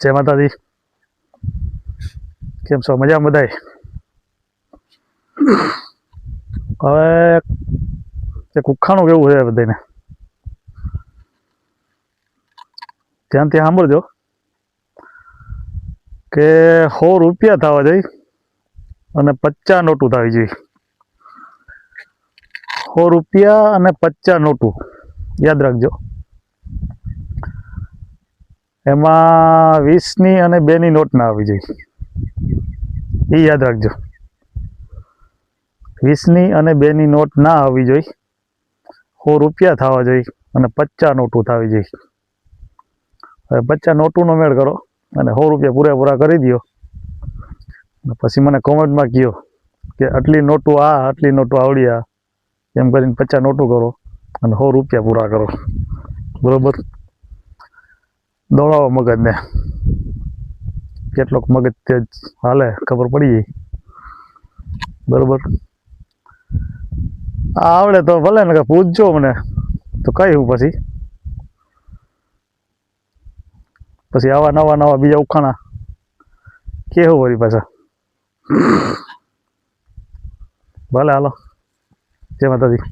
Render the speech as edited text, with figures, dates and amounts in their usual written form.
જય માતાજી. કેમ છો? મજામાં બધાય? હવે એક ઉખાણું કેવું છે બધાને, ધ્યાનથી સાંભળજો કે 100 રૂપિયા થવા જોઈએ અને 50 નોટું થવી જોઈએ. 100 રૂપિયા અને 50 નોટું યાદ રાખજો. એમાં 20ની અને 2ની નોટ ના આવી જોઈએ, એ યાદ રાખજો. 20ની અને 2ની નોટ ના આવવી જોઈએ. 100 રૂપિયા થવા જોઈએ અને 50 નોટું થવી જોઈએ. હવે 50 નોટુનો મેળ કરો અને 100 રૂપિયા પૂરેપૂરા કરી દો. પછી મને કોમેન્ટમાં કહો કે આટલી નોટું આટલી નોટું આવડી એમ કરીને 50 નોટું કરો અને 100 રૂપિયા પૂરા કરો. બરોબર? દોડાવો મગજને, કેટલોક મગજ તેજ હાલે ખબર પડી જાય. બરોબર? આવડે તો ભલે ને કે પૂછજો મને, તો કઈ હું પછી આવા નવા બીજા ઉખાણા કેવું વળી પાછા. ભલે હાલો, જય માતાજી.